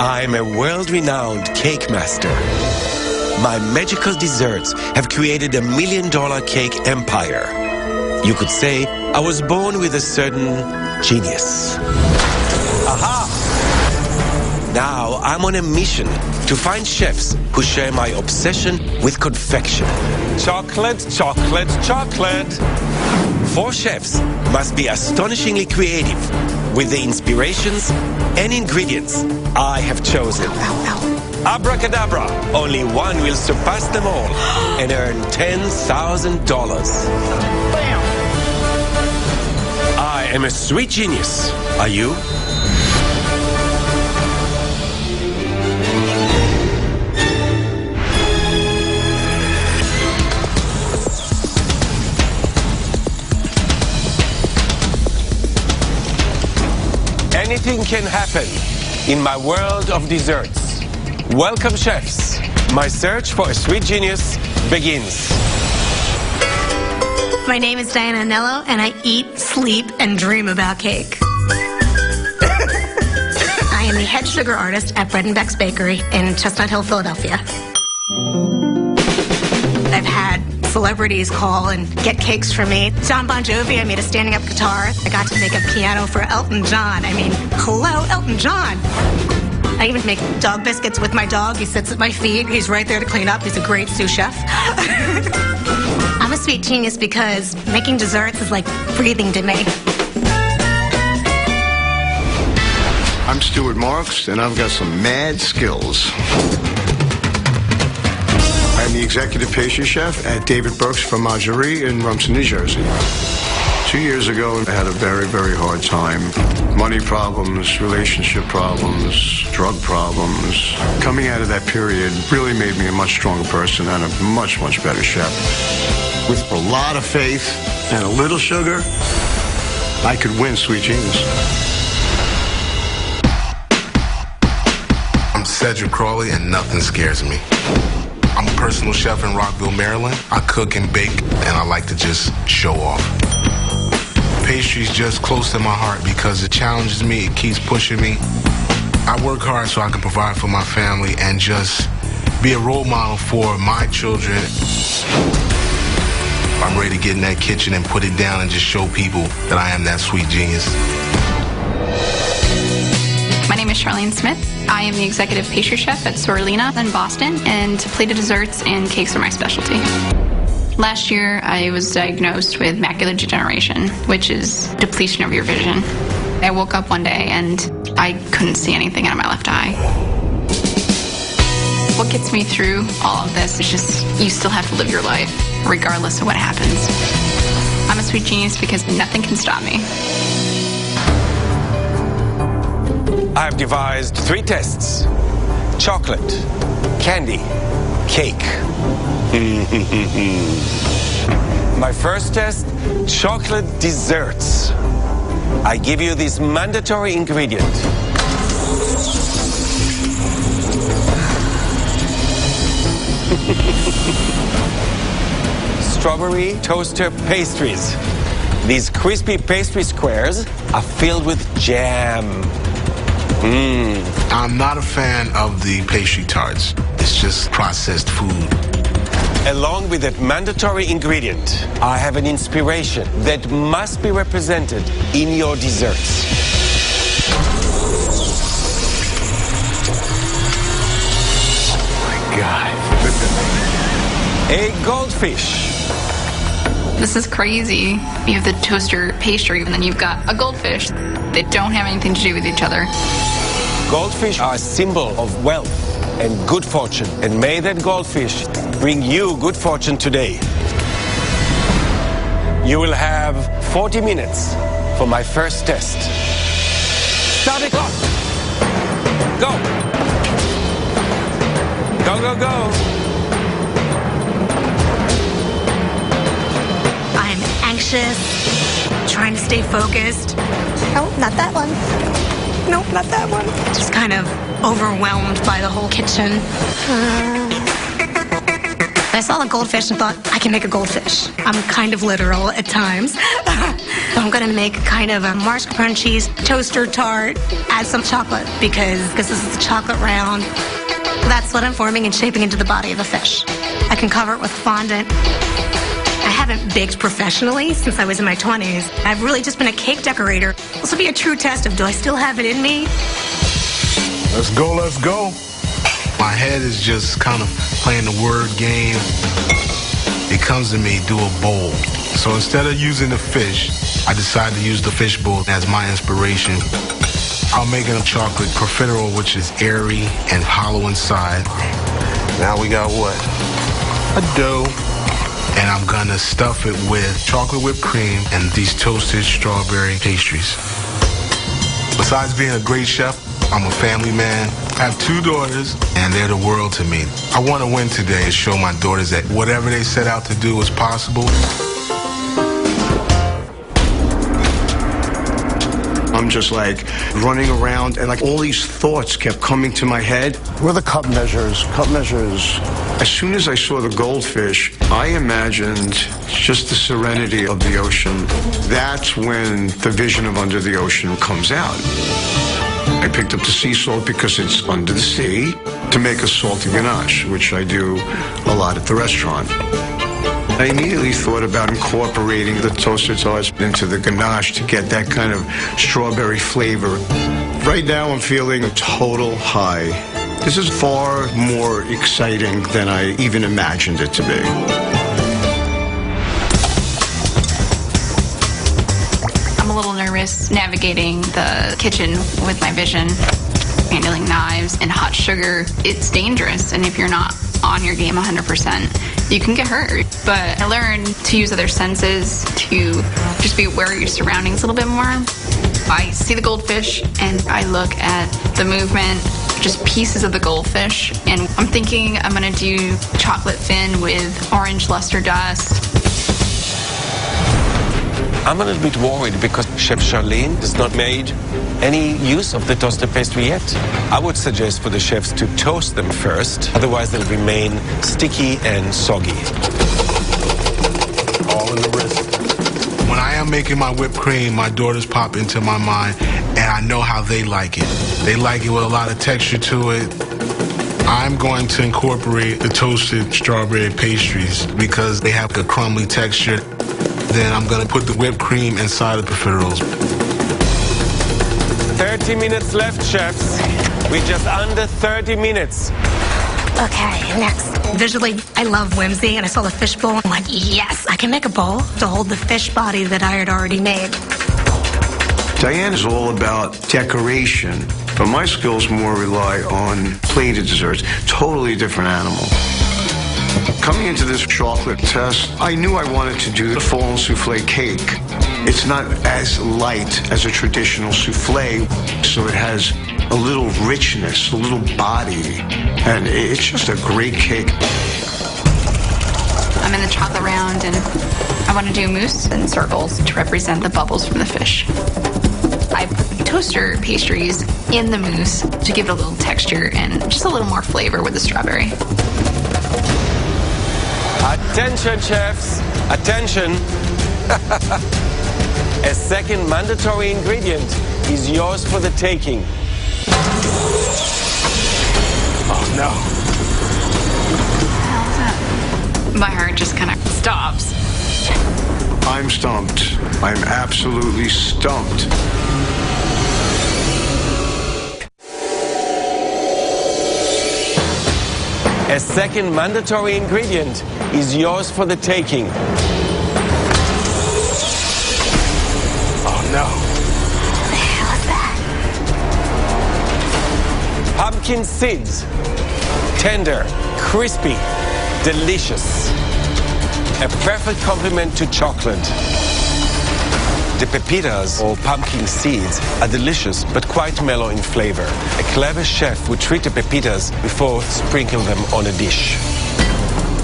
I'm a world-renowned cake master. My magical desserts have created $1 million cake empire. You could say I was born with a certain genius. Aha! Now I'm on a mission to find chefs who share my obsession with confection. Chocolate, chocolate, chocolate. 4 chefs must be astonishingly creative with the inspirations and ingredients I have chosen. Abracadabra, only one will surpass them all and earn $10,000. I am a sweet genius. Are you? Anything can happen in my world of desserts. Welcome, chefs. My search for a sweet genius begins. My name is Diana Anello, and I eat, sleep, and dream about cake. I am the head sugar artist at Bread & Beck's Bakery in Chestnut Hill, Philadelphia. I've had celebrities call and get cakes for me. John Bon Jovi, I made a standing up guitar. I got to make a piano for Elton John. I mean, hello, Elton John. I even make dog biscuits with my dog. He sits at my feet. He's right there to clean up. He's a great sous chef. I'm a sweet genius because making desserts is like breathing to me. I'm Stuart Marks, and I've got some mad skills. I'm the executive pastry chef at David Burke's Fromagerie in Rumson, New Jersey. 2 years ago, I had a very, very hard time. Money problems, relationship problems, drug problems. Coming out of that period really made me a much stronger person and a much, much better chef. With a lot of faith and a little sugar, I could win Sweet Genius. I'm Cedric Crawley, and nothing scares me. I'm a personal chef in Rockville, Maryland. I cook and bake, and I like to just show off. Pastry's just close to my heart because it challenges me, it keeps pushing me. I work hard so I can provide for my family and just be a role model for my children. I'm ready to get in that kitchen and put it down and just show people that I am that sweet genius. My name is Charlene Smith. I am the executive pastry chef at Sorlina in Boston, and plated desserts and cakes are my specialty. Last year, I was diagnosed with macular degeneration, which is depletion of your vision. I woke up one day and I couldn't see anything out of my left eye. What gets me through all of this is just you still have to live your life, regardless of what happens. I'm a sweet genius because nothing can stop me. I've devised 3 tests: chocolate, candy, cake. My first test, chocolate desserts. I give you this mandatory ingredient. Strawberry toaster pastries. These crispy pastry squares are filled with jam. I'm not a fan of the pastry tarts. It's just processed food. Along with that mandatory ingredient, I have an inspiration that must be represented in your desserts. Oh my God. A goldfish. This is crazy. You have the toaster pastry, and then you've got a goldfish. They don't have anything to do with each other. Goldfish are a symbol of wealth and good fortune, and may that goldfish bring you good fortune today. You will have 40 minutes for my first test. Start the clock. Go. Go, go, go. I'm anxious, trying to stay focused. Oh, not that one. Nope, not that one. Just kind of overwhelmed by the whole kitchen. I saw the goldfish and thought, I can make a goldfish. I'm kind of literal at times. I'm going to make kind of a mascarpone cheese toaster tart, add some chocolate because this is a chocolate round. That's what I'm forming and shaping into the body of a fish. I can cover it with fondant. I haven't baked professionally since I was in my 20s. I've really just been a cake decorator. This will be a true test of, do I still have it in me? Let's go, let's go. My head is just kind of playing the word game. It comes to me, do a bowl. So instead of using the fish, I decided to use the fish bowl as my inspiration. I'm making a chocolate profiterole, which is airy and hollow inside. Now we got what? A dough. And I'm gonna stuff it with chocolate whipped cream and these toasted strawberry pastries. Besides being a great chef, I'm a family man. I have 2 daughters, and they're the world to me. I want to win today and show my daughters that whatever they set out to do is possible. I'm just like running around, and like all these thoughts kept coming to my head. Where are the cup measures? Cup measures. As soon as I saw the goldfish, I imagined just the serenity of the ocean. That's when the vision of under the ocean comes out. I picked up the sea salt because it's under the sea to make a salty ganache, which I do a lot at the restaurant. I immediately thought about incorporating the toasted tarts into the ganache to get that kind of strawberry flavor. Right now I'm feeling a total high. This is far more exciting than I even imagined it to be. I'm a little nervous navigating the kitchen with my vision, handling knives and hot sugar. It's dangerous, and if you're not on your game 100%, you can get hurt. But I learned to use other senses, to just be aware of your surroundings a little bit more. I see the goldfish, and I look at the movement, just pieces of the goldfish, and I'm thinking I'm gonna do chocolate fin with orange luster dust. I'm a little bit worried because Chef Charlene has not made any use of the toaster pastry yet. I would suggest for the chefs to toast them first, otherwise they'll remain sticky and soggy. All in the wrist. When I am making my whipped cream, my daughters pop into my mind, and I know how they like it. They like it with a lot of texture to it. I'm going to incorporate the toasted strawberry pastries because they have a crumbly texture. Then I'm gonna put the whipped cream inside the profiteroles. 30 minutes left, chefs. We're just under 30 minutes. Okay, next. Visually, I love whimsy, and I saw the fish bowl. I'm like, yes, I can make a bowl to hold the fish body that I had already made. Diane is all about decoration, but my skills more rely on plated desserts. Totally different animal. Coming into this chocolate test, I knew I wanted to do the fondant souffle cake. It's not as light as a traditional souffle, so it has a little richness, a little body, and it's just a great cake. I'm in the chocolate round, and I want to do mousse in circles to represent the bubbles from the fish. I put toaster pastries in the mousse to give it a little texture and just a little more flavor with the strawberry. Attention, chefs. Attention. A second mandatory ingredient is yours for the taking. Oh, no. How's that? My heart just kind of stops. I'm stumped. I'm absolutely stumped. A second mandatory ingredient is yours for the taking. Oh, no. What the hell is that? Pumpkin seeds. Tender, crispy, delicious. A perfect complement to chocolate. The pepitas, or pumpkin seeds, are delicious but quite mellow in flavor. A clever chef would treat the pepitas before sprinkling them on a dish.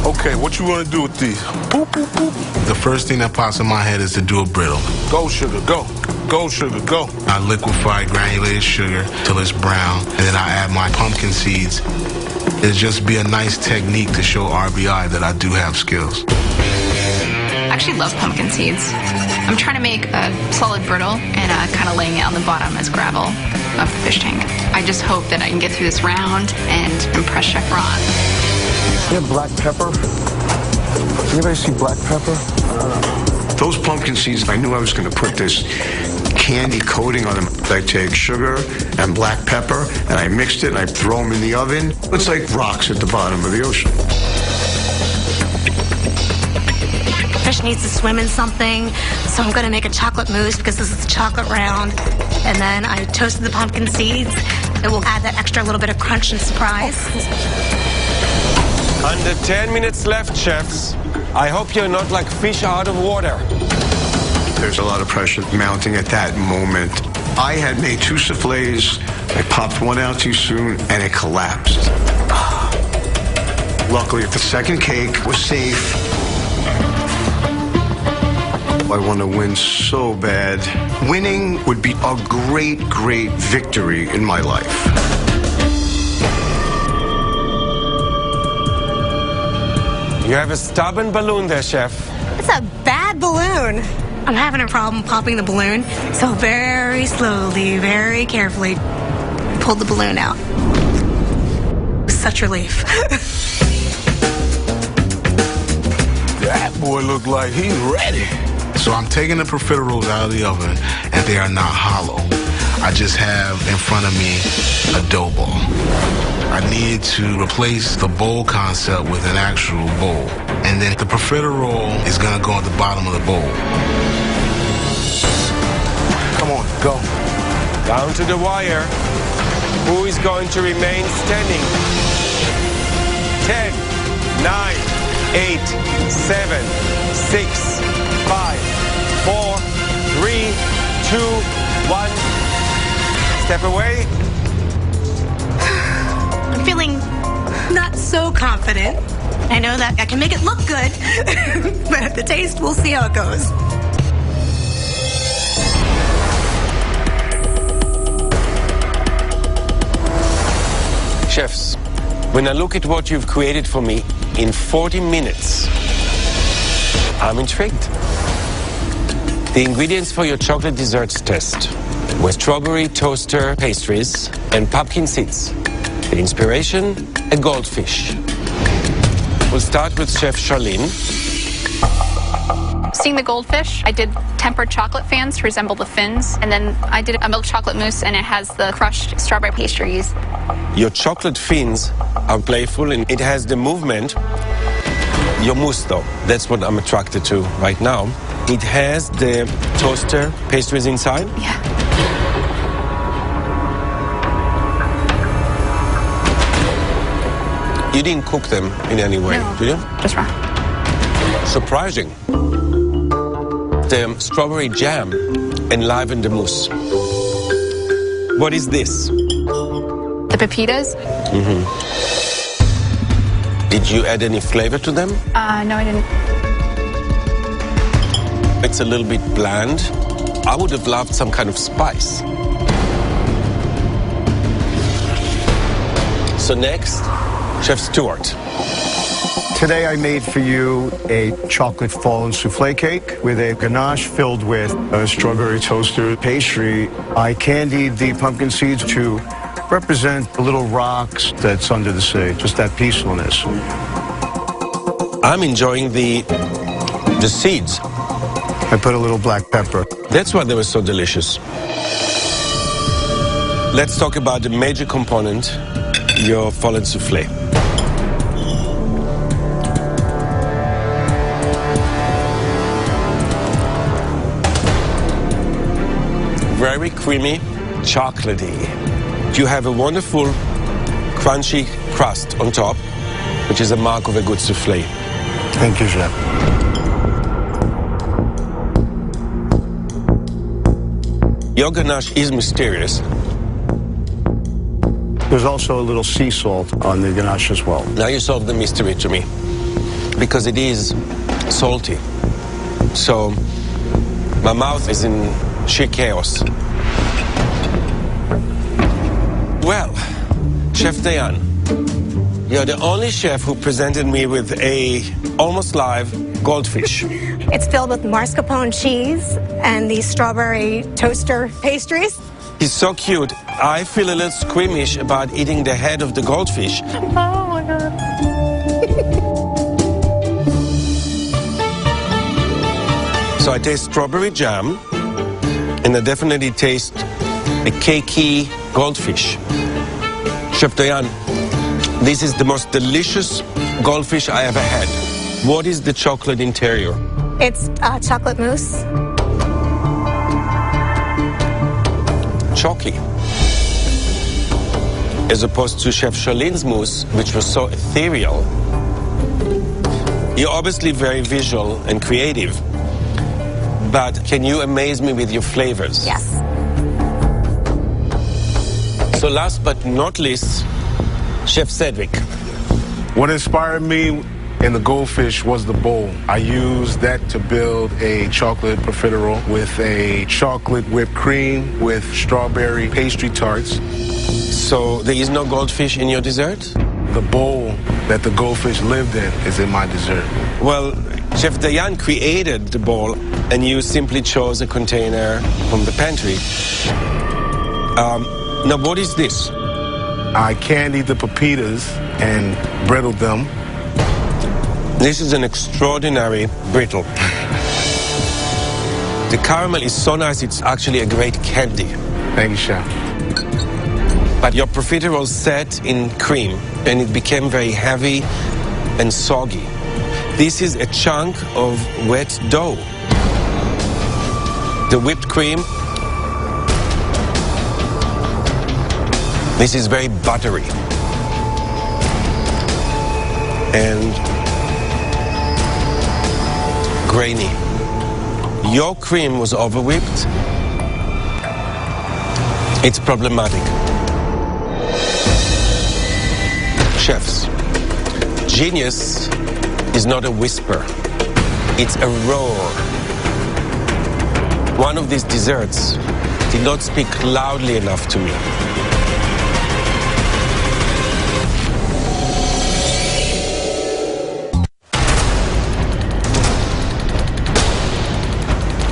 Okay, what you want to do with these? Boop, boop, boop. The first thing that pops in my head is to do a brittle. Go, sugar, go. Go, sugar, go. I liquefy granulated sugar till it's brown, and then I add my pumpkin seeds. It'll just be a nice technique to show RBI that I do have skills. I actually love pumpkin seeds. I'm trying to make a solid brittle and kind of laying it on the bottom as gravel of the fish tank. I just hope that I can get through this round and impress Chef Ron. You have black pepper? Anybody see black pepper? Those pumpkin seeds, I knew I was going to put this candy coating on them. I take sugar and black pepper, and I mixed it, and I throw them in the oven. It's like rocks at the bottom of the ocean. Fish needs to swim in something, so I'm going to make a chocolate mousse because this is a chocolate round. And then I toasted the pumpkin seeds. It will add that extra little bit of crunch and surprise. Under 10 minutes left, chefs. I hope you're not like fish out of water. There's a lot of pressure mounting at that moment. I had made 2 soufflés. I popped one out too soon, and it collapsed. Luckily, the second cake was safe. I want to win so bad. Winning would be a great, great victory in my life. You have a stubborn balloon there, chef. It's a bad balloon. I'm having a problem popping the balloon, so very slowly, very carefully, pulled the balloon out. It was such relief. That boy look like he's ready. So I'm taking the profiteroles out of the oven, and they are not hollow. I just have in front of me a dough ball. I needed to replace the bowl concept with an actual bowl. And then the profiterole is gonna go at the bottom of the bowl. Come on, go. Down to the wire. Who is going to remain standing? 10, 9, 8, 7, 6, 5, 4, 3, 2, 1. Step away. I'm feeling not so confident. I know that I can make it look good, but at the taste, we'll see how it goes. Chefs, when I look at what you've created for me in 40 minutes, I'm intrigued. The ingredients for your chocolate desserts test were strawberry toaster pastries and pumpkin seeds. The inspiration, a goldfish. We'll start with Chef Charlene. Seeing the goldfish, I did tempered chocolate fans to resemble the fins, and then I did a milk chocolate mousse, and it has the crushed strawberry pastries. Your chocolate fins are playful, and it has the movement. Your mousse, though, that's what I'm attracted to right now. It has the toaster pastries inside. Yeah. You didn't cook them in any way, No, did you? just raw. Surprising. The strawberry jam enlivened the mousse. What is this? The pepitas? Did you add any flavor to them? No, I didn't. It's a little bit bland. I would have loved some kind of spice. So next, Chef Stewart. Today I made for you a chocolate fondant souffle cake with a ganache filled with a strawberry toaster pastry. I candied the pumpkin seeds to represent the little rocks that's under the sea, just that peacefulness. I'm enjoying the seeds. I put a little black pepper. That's why they were so delicious. Let's talk about the major component, your fondant souffle. Very creamy, chocolatey. You have a wonderful, crunchy crust on top, which is a mark of a good souffle. Thank you, Chef. Your ganache is mysterious. There's also a little sea salt on the ganache as well. Now you solve the mystery to me, because it is salty. So my mouth is in sheer chaos. Well, Chef Diane, you're the only chef who presented me with a almost live goldfish. It's filled with mascarpone cheese and these strawberry toaster pastries. He's so cute. I feel a little squeamish about eating the head of the goldfish. Oh my God. So I taste strawberry jam, and I definitely taste a cakey goldfish. Chef Diane, this is the most delicious goldfish I ever had. What is the chocolate interior? It's chocolate mousse. Chalky. As opposed to Chef Charlene's mousse, which was so ethereal. You're obviously very visual and creative, but can you amaze me with your flavors? Yes. So last but not least, Chef Cedric. What inspired me in the goldfish was the bowl. I used that to build a chocolate profiterole with a chocolate whipped cream with strawberry pastry tarts. So there is no goldfish in your dessert? The bowl that the goldfish lived in is in my dessert. Well, Chef Diane created the bowl, and you simply chose a container from the pantry. Now, what is this? I candied the pepitas and brittled them. This is an extraordinary brittle. The caramel is so nice, it's actually a great candy. Thank you, Chef. But your profiterole set in cream, and it became very heavy and soggy. This is a chunk of wet dough. The whipped cream, this is very buttery. And grainy. Your cream was over-whipped. It's problematic. Chefs, genius is not a whisper. It's a roar. One of these desserts did not speak loudly enough to me.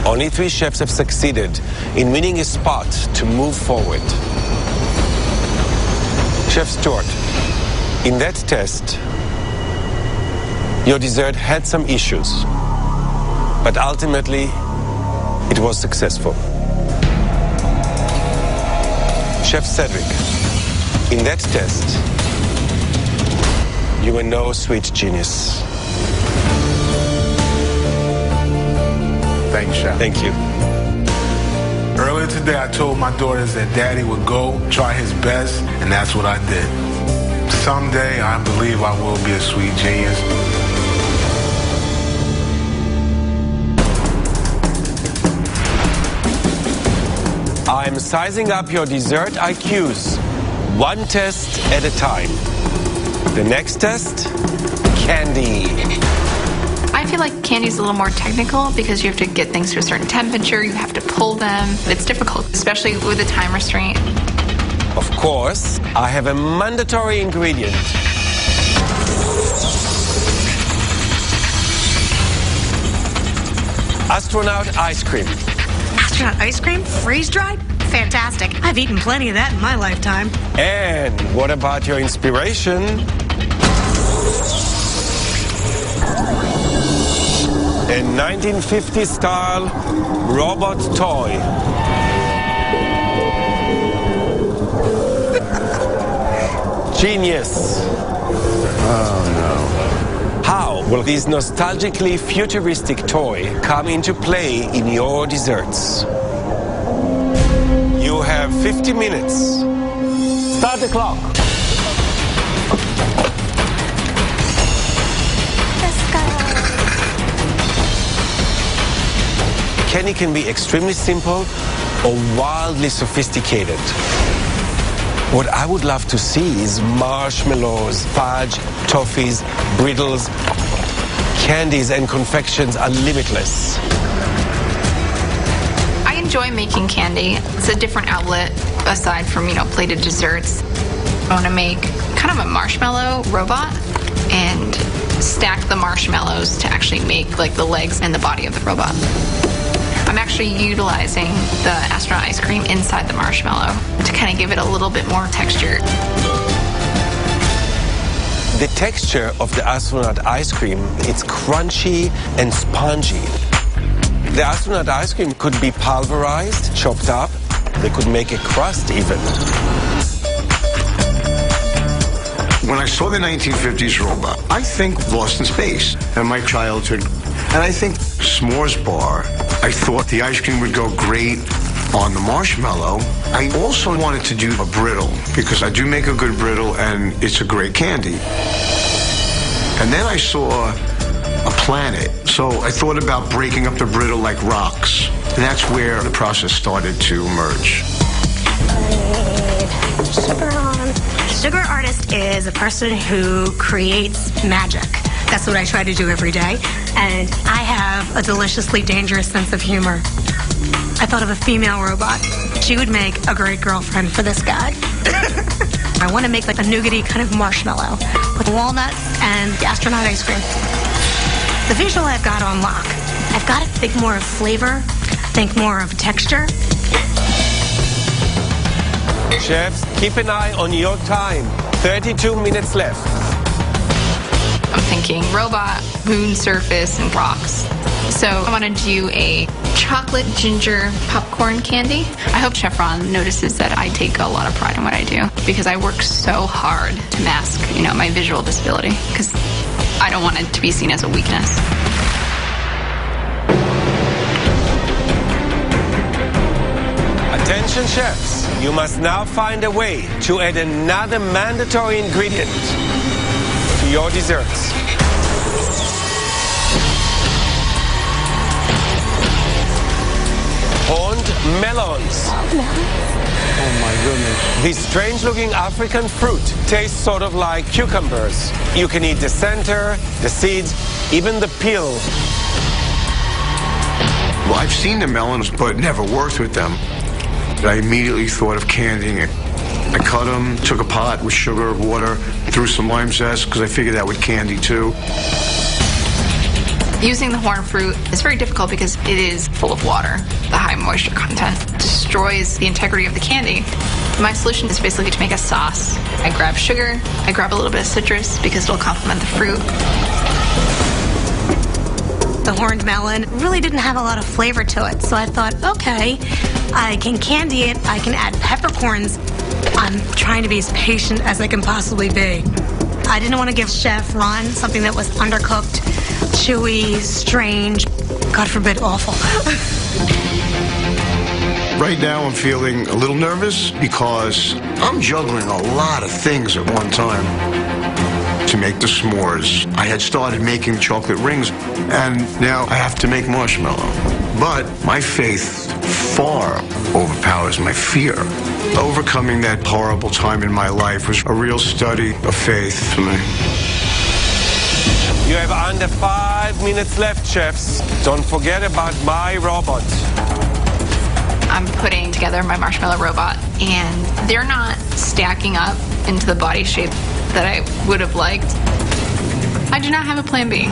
Only 3 chefs have succeeded in winning a spot to move forward. Chef Stuart, in that test, your dessert had some issues, but ultimately, it was successful. Chef Cedric, in that test, you were no sweet genius. Thank you, Chef. Thank you. Earlier today, I told my daughters that Daddy would go try his best, and that's what I did. Someday, I believe I will be a sweet genius. I'm sizing up your dessert IQs, one test at a time. The next test, candy. I feel like candy's a little more technical because you have to get things to a certain temperature, you have to pull them. It's difficult, especially with the time restraint. Of course, I have a mandatory ingredient. Astronaut ice cream. Astronaut ice cream? Freeze-dried? Fantastic. I've eaten plenty of that in my lifetime. And what about your inspiration? A 1950s style robot toy. Genius. Oh, no. How will this nostalgically futuristic toy come into play in your desserts? You have 50 minutes. Start the clock. Let's go. Candy can be extremely simple or wildly sophisticated. What I would love to see is marshmallows, fudge, toffees, brittles. Candies and confections are limitless. I enjoy making candy. It's a different outlet aside from, plated desserts. I want to make kind of a marshmallow robot and stack the marshmallows to actually make like the legs and the body of the robot. I'm actually utilizing the astronaut ice cream inside the marshmallow to kind of give it a little bit more texture. The texture of the astronaut ice cream, it's crunchy and spongy. The astronaut ice cream could be pulverized, chopped up. They could make a crust even. When I saw the 1950s robot, I think Lost in Space and my childhood. And I think s'mores bar, I thought the ice cream would go great on the marshmallow. I also wanted to do a brittle because I do make a good brittle and it's a great candy. And then I saw a planet. So I thought about breaking up the brittle like rocks. And that's where the process started to emerge. Sugar on. Sugar artist is a person who creates magic. That's what I try to do every day. And I have a deliciously dangerous sense of humor. I thought of a female robot. She would make a great girlfriend for this guy. I want to make like a nougaty kind of marshmallow with walnuts and astronaut ice cream. The visual I've got on lock. I've got to think more of flavor, think more of texture. Chefs, keep an eye on your time. 32 minutes left. I'm thinking robot, moon surface, and rocks. So I want to do a chocolate ginger popcorn candy. I hope Chef Ron notices that I take a lot of pride in what I do because I work so hard to mask, my visual disability because I don't want it to be seen as a weakness. Attention chefs, you must now find a way to add another mandatory ingredient to your desserts. Horned melons. Oh my goodness. This strange-looking African fruit tastes sort of like cucumbers. You can eat the center, the seeds, even the peel. Well, I've seen the melons, but never worked with them. I immediately thought of candying it. I cut them, took a pot with sugar, water, threw some lime zest because I figured that would candy too. Using the horn fruit is very difficult because it is full of water. The high moisture content destroys the integrity of the candy. My solution is basically to make a sauce. I grab sugar, I grab a little bit of citrus because it'll complement the fruit. The horned melon really didn't have a lot of flavor to it, so I thought, okay, I can candy it, I can add peppercorns. I'm trying to be as patient as I can possibly be. I didn't want to give Chef Ron something that was undercooked, chewy, strange, God forbid, awful. Right now I'm feeling a little nervous because I'm juggling a lot of things at one time. To make the s'mores, I had started making chocolate rings, and now I have to make marshmallow. But my faith far overpowers my fear. Overcoming that horrible time in my life was a real study of faith for me. You have under 5 minutes left, chefs. Don't forget about my robot. I'm putting together my marshmallow robot, and they're not stacking up into the body shape that I would have liked. I do not have a plan B.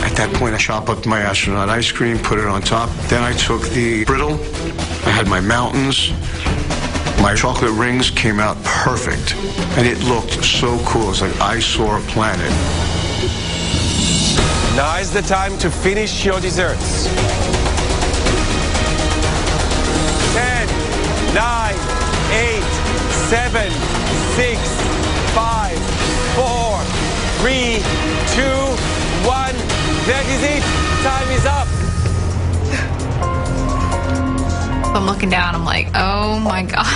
At that point, I chop up my astronaut ice cream, put it on top. Then I took the brittle. I had my mountains. My chocolate rings came out perfect. And it looked so cool. It's like I saw a planet. Now is the time to finish your desserts. 10, 9, 8, 7, 6, 5, 4, 3, 2, 1. That is it. Time is up. I'm looking down, I'm like, oh my God,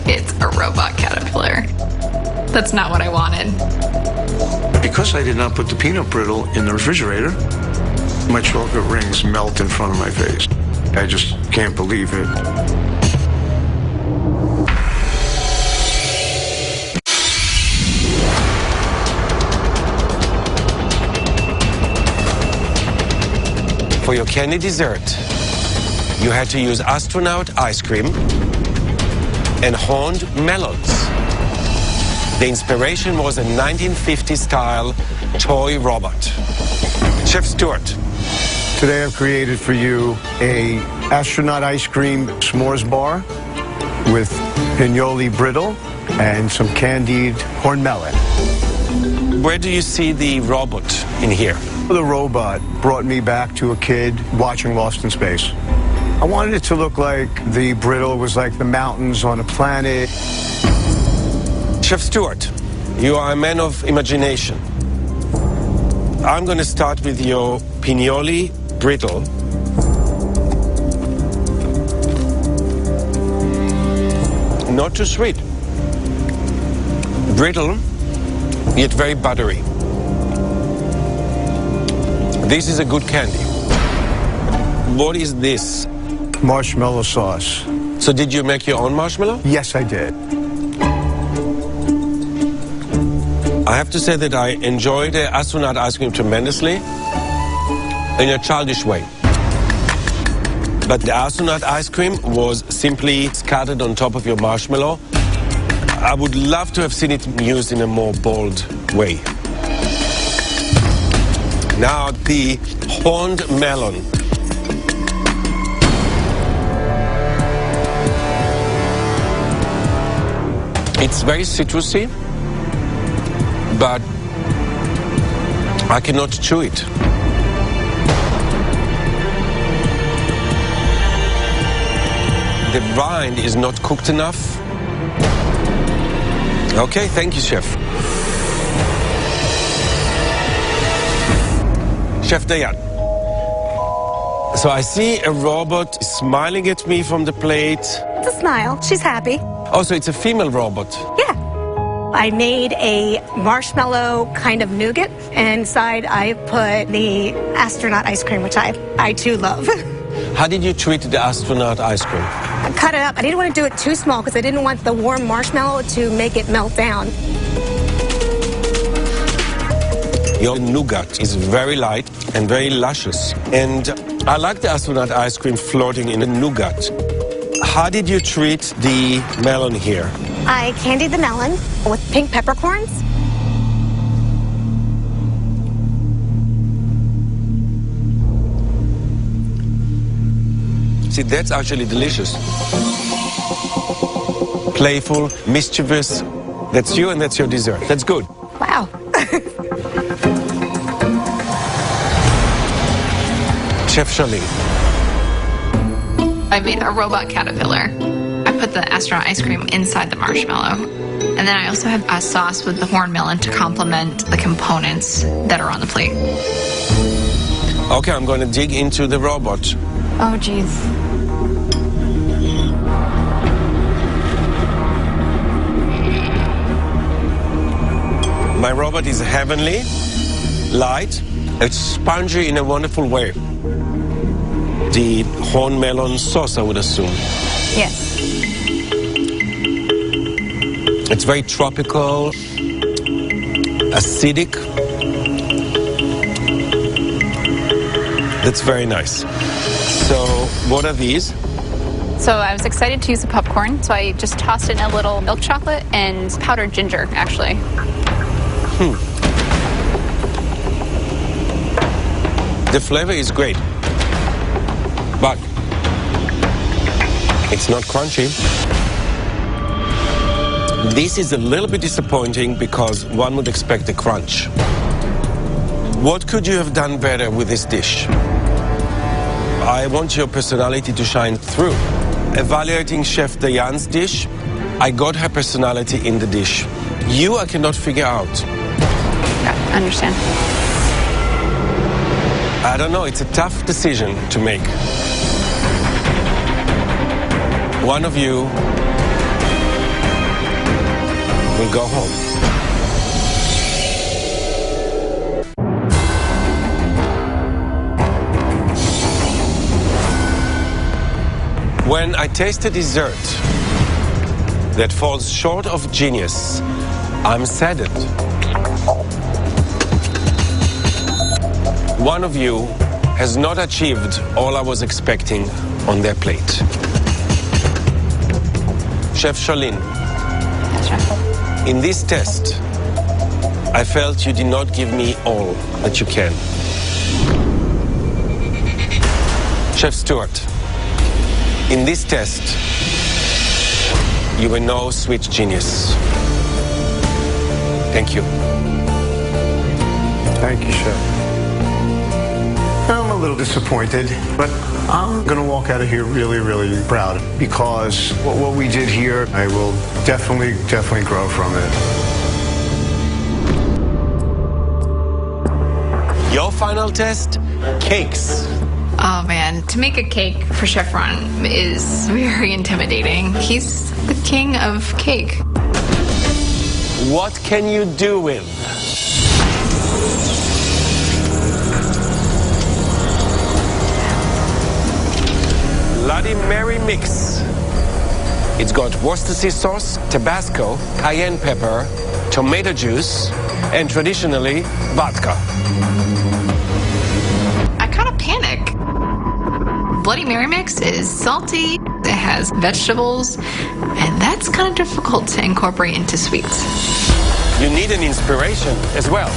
it's a robot caterpillar. That's not what I wanted. Because I did not put the peanut brittle in the refrigerator, my chocolate rings melt in front of my face. I just can't believe it. For your candy dessert, you had to use astronaut ice cream and horned melons. The inspiration was a 1950s-style toy robot. Chef Stuart. Today I've created for you a astronaut ice cream s'mores bar with pinoli brittle and some candied horn melon. Where do you see the robot in here? The robot brought me back to a kid watching Lost in Space. I wanted it to look like the brittle was like the mountains on a planet. Chef Stuart, you are a man of imagination. I'm going to start with your pinoli brittle. Not too sweet. Brittle, yet very buttery. This is a good candy. What is this? Marshmallow sauce. So did you make your own marshmallow? Yes, I did. I have to say that I enjoyed the astronaut ice cream tremendously in a childish way. But the astronaut ice cream was simply scattered on top of your marshmallow. I would love to have seen it used in a more bold way. Now the horned melon. It's very citrusy, but I cannot chew it. The rind is not cooked enough. Okay, thank you, Chef. Chef Dayan. So I see a robot smiling at me from the plate. It's a smile. She's happy. Oh, so it's a female robot. Yeah. I made a marshmallow kind of nougat, and inside I put the astronaut ice cream, which I too love. How did you treat the astronaut ice cream? I cut it up. I didn't want to do it too small because I didn't want the warm marshmallow to make it melt down. Your nougat is very light and very luscious. And I like the astronaut ice cream floating in the nougat. How did you treat the melon here? I candied the melon with pink peppercorns. See, that's actually delicious. Playful, mischievous. That's you and that's your dessert. That's good. Wow. Chef Charlene. I made a robot caterpillar. I put the astronaut ice cream inside the marshmallow. And then I also have a sauce with the horn melon to complement the components that are on the plate. Okay, I'm going to dig into the robot. Oh, geez. My robot is heavenly, light, it's spongy in a wonderful way. The horn melon sauce, I would assume. Yes. It's very tropical, acidic. That's very nice. So, what are these? So I was excited to use the popcorn, so I just tossed in a little milk chocolate and powdered ginger, actually. The flavor is great, but it's not crunchy. This is a little bit disappointing because one would expect a crunch. What could you have done better with this dish? I want your personality to shine through. Evaluating Chef Dayan's dish, I got her personality in the dish. You, I cannot figure out. Yeah, I understand. I don't know, it's a tough decision to make. One of you will go home. When I taste a dessert that falls short of genius, I'm saddened. One of you has not achieved all I was expecting on their plate. Chef Charlene, Yes, Chef. in this test, I felt you did not give me all that you can. Chef Stewart, in this test, you were no sweet genius. Thank you. Thank you, Chef. I'm a little disappointed, but I'm going to walk out of here really, really proud because what we did here, I will definitely grow from it. Your final test, cakes. Oh man, to make a cake for Chef Ron is very intimidating. He's the king of cake. What can you do with? Bloody Mary mix. It's got Worcestershire sauce, Tabasco, cayenne pepper, tomato juice, and traditionally, vodka. I kind of panic. Bloody Mary mix is salty, it has vegetables, and that's kind of difficult to incorporate into sweets. You need an inspiration as well.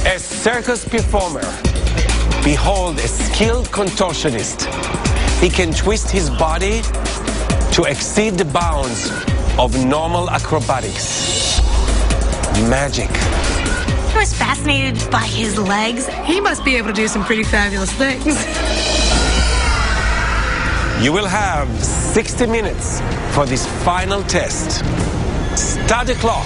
A circus performer. Behold a skilled contortionist. He can twist his body to exceed the bounds of normal acrobatics. Magic. I was fascinated by his legs. He must be able to do some pretty fabulous things. You will have 60 minutes for this final test. Start the clock.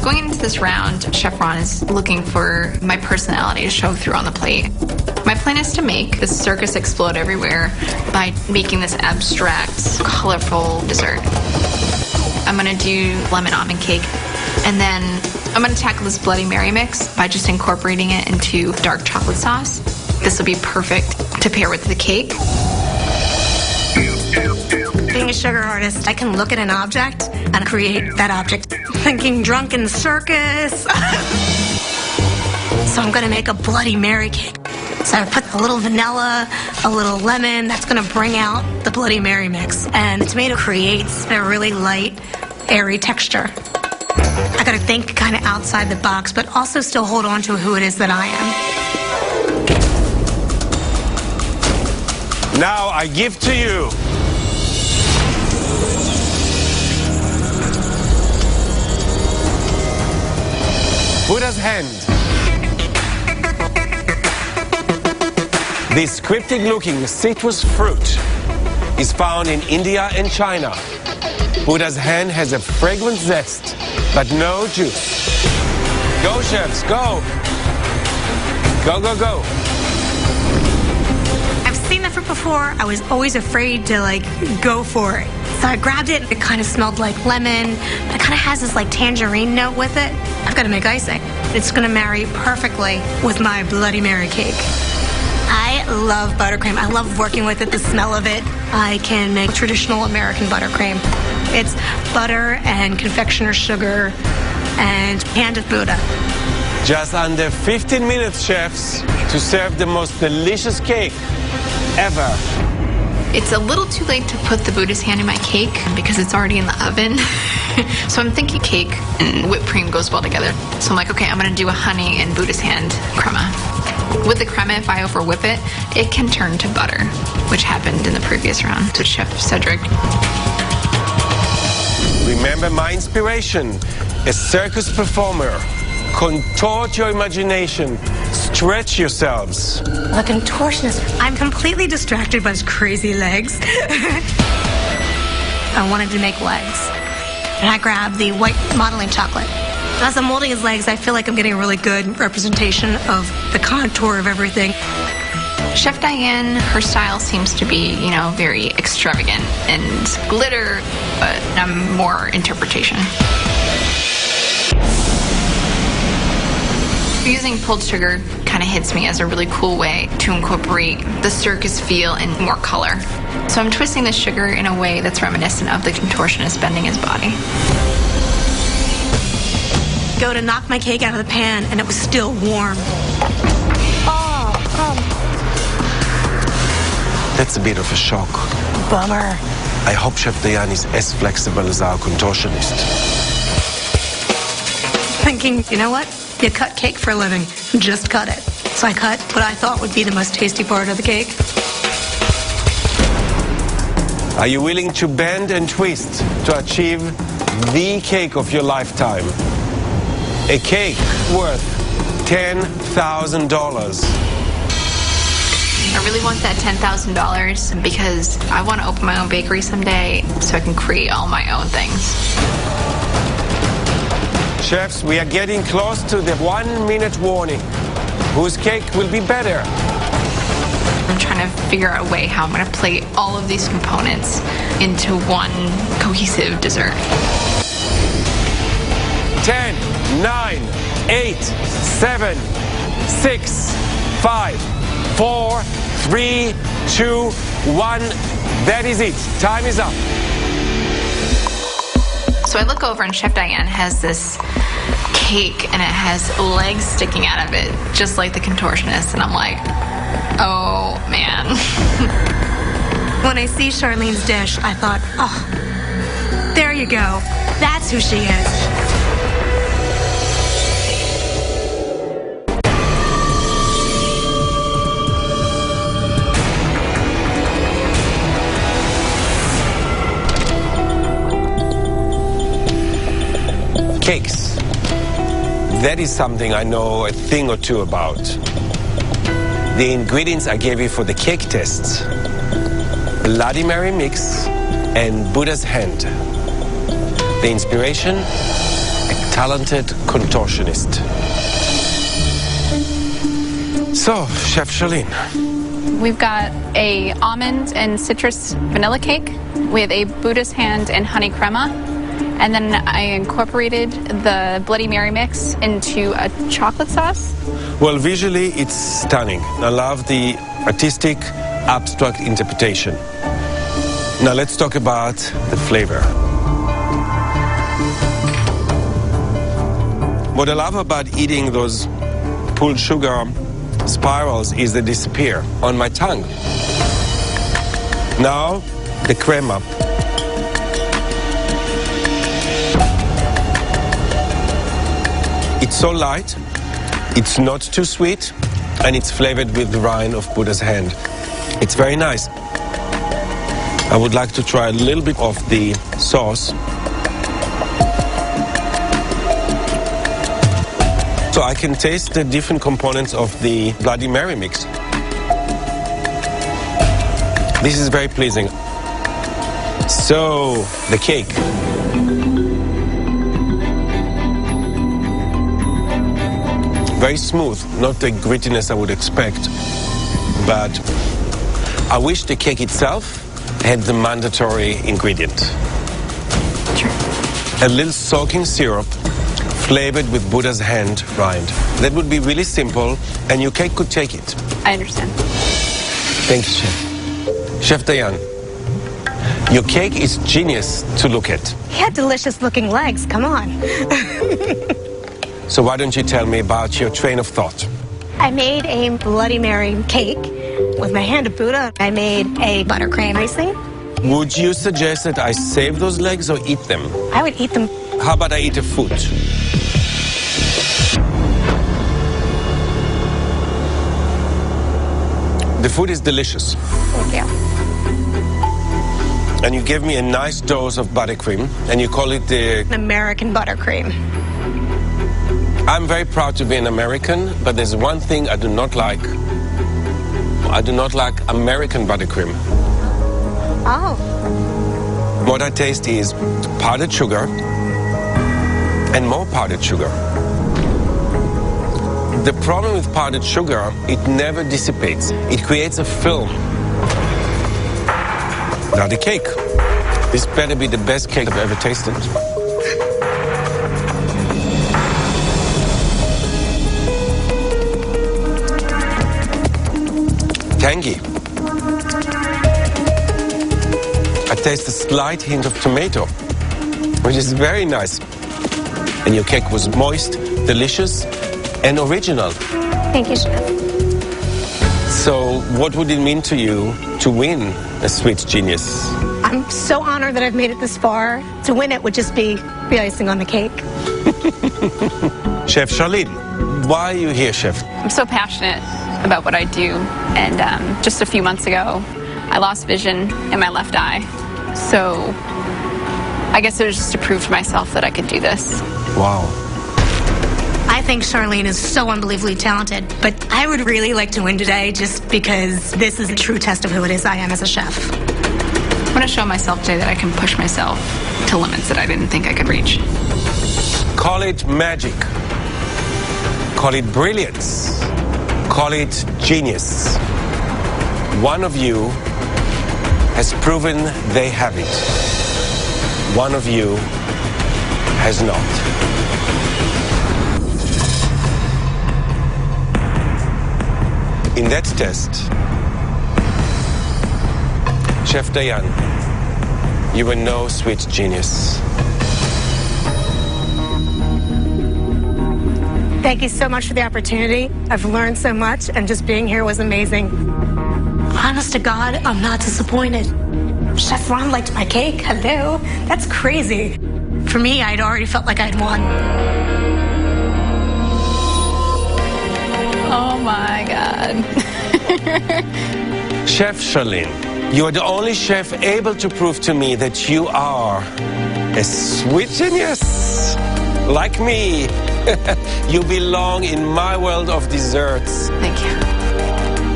Going into this round, Chef Ron is looking for my personality to show through on the plate. My plan is to make the circus explode everywhere by making this abstract, colorful dessert. I'm gonna do lemon almond cake, and then I'm gonna tackle this Bloody Mary mix by just incorporating it into dark chocolate sauce. This will be perfect to pair with the cake. Being a sugar artist, I can look at an object and create that object. Thinking drunken circus. So I'm gonna make a Bloody Mary cake. So I put a little vanilla, a little lemon, that's gonna bring out the Bloody Mary mix. And the tomato creates a really light, airy texture. I gotta think kind of outside the box, but also still hold on to who it is that I am. Now I give to you Buddha's hand. This cryptic-looking citrus fruit is found in India and China. Buddha's hand has a fragrant zest, but no juice. Go, chefs, go. Go, go, go. I've seen the fruit before. I was always afraid to go for it. So I grabbed it. It kind of smelled like lemon. It kind of has this tangerine note with it. I've got to make icing. It's going to marry perfectly with my Bloody Mary cake. I love buttercream. I love working with it, the smell of it. I can make traditional American buttercream. It's butter and confectioner's sugar and hand of Buddha. Just under 15 minutes, chefs, to serve the most delicious cake ever. It's a little too late to put the Buddha's hand in my cake because it's already in the oven. So I'm thinking cake and whipped cream goes well together. So I'm like, okay, I'm gonna do a honey and Buddha's hand crema. With the crema, if I over whip it, it can turn to butter, which happened in the previous round with Chef Cedric. Remember my inspiration, a circus performer. Contort your imagination, stretch yourselves. The contortionist. I'm completely distracted by his crazy legs. I wanted to make legs. And I grabbed the white modeling chocolate. As I'm molding his legs, I feel like I'm getting a really good representation of the contour of everything. Chef Diane, her style seems to be, very extravagant and glitter, but more interpretation. Using pulled sugar kind of hits me as a really cool way to incorporate the circus feel and more color. So I'm twisting the sugar in a way that's reminiscent of the contortionist bending his body. Go to knock my cake out of the pan, and it was still warm. That's a bit of a shock. Bummer. I hope Chef Diane is as flexible as our contortionist. Thinking, you know what? You cut cake for a living. Just cut it. So I cut what I thought would be the most tasty part of the cake. Are you willing to bend and twist to achieve the cake of your lifetime? A cake worth $10,000. I really want that $10,000 because I want to open my own bakery someday so I can create all my own things. Chefs, we are getting close to the 1-minute warning. Whose cake will be better? I'm trying to figure out a way how I'm going to plate all of these components into one cohesive dessert. 10, 9, 8, 7, 6, 5, 4, 3, 2, 1. That is it. Time is up. So I look over and Chef Diane has this cake and it has legs sticking out of it, just like the contortionist. And I'm like, oh, man. When I see Charlene's dish, I thought, oh, there you go. That's who she is. Cakes. That is something I know a thing or two about. The ingredients I gave you for the cake tests: Bloody Mary mix and Buddha's hand. The inspiration: a talented contortionist. So, Chef Charlene. We've got a almond and citrus vanilla cake with a Buddha's hand and honey crema. And then I incorporated the Bloody Mary mix into a chocolate sauce. Well, visually, it's stunning. I love the artistic, abstract interpretation. Now, let's talk about the flavor. What I love about eating those pulled sugar spirals is they disappear on my tongue. Now, the crema. It's so light, it's not too sweet, and it's flavored with the rind of Buddha's hand. It's very nice. I would like to try a little bit of the sauce. So I can taste the different components of the Bloody Mary mix. This is very pleasing. So, the cake. Very smooth, not the grittiness I would expect, but I wish the cake itself had the mandatory ingredient. Sure. A little soaking syrup flavored with Buddha's hand rind. That would be really simple, and your cake could take it. I understand. Thank you, Chef. Chef Diane, your cake is genius to look at. He had delicious looking legs, come on. So why don't you tell me about your train of thought? I made a Bloody Mary cake with my hand of Buddha. I made a buttercream icing. Would you suggest that I save those legs or eat them? I would eat them. How about I eat the foot? The food is delicious. Thank you. And you gave me a nice dose of buttercream, and you call it the... American buttercream. I'm very proud to be an American, but there's one thing I do not like. I do not like American buttercream. Oh. What I taste is powdered sugar and more powdered sugar. The problem with powdered sugar, it never dissipates. It creates a film. Now the cake. This better be the best cake I've ever tasted. Tangy. taste a slight hint of tomato, which is very nice. And your cake was moist, delicious, and original. Thank you, Chef. So what would it mean to you to win a Sweet Genius? I'm so honored that I've made it this far. To win it would just be the icing on the cake. Chef Charlene, why are you here, Chef? I'm so passionate about what I do, and just a few months ago, I lost vision in my left eye. So I guess it was just to prove to myself that I could do this. Wow. I think Charlene is so unbelievably talented, but I would really like to win today just because this is a true test of who it is I am as a chef. I want to show myself today that I can push myself to limits that I didn't think I could reach. Call it magic. Call it brilliance. Call it genius. One of you has proven they have it. One of you has not. In that test, Chef Diane, you were no Sweet Genius. Thank you so much for the opportunity. I've learned so much, and just being here was amazing. Honest to God, I'm not disappointed. Chef Ron liked my cake. Hello? That's crazy. For me, I'd already felt like I'd won. Oh my God. Chef Charlene, you are the only chef able to prove to me that you are a Sweet Genius. Like me. You belong in my world of desserts. Thank you.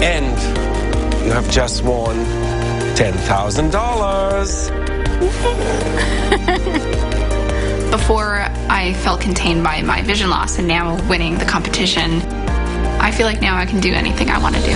And you have just won $10,000. Before, I felt contained by my vision loss, and now winning the competition, I feel like now I can do anything I want to do.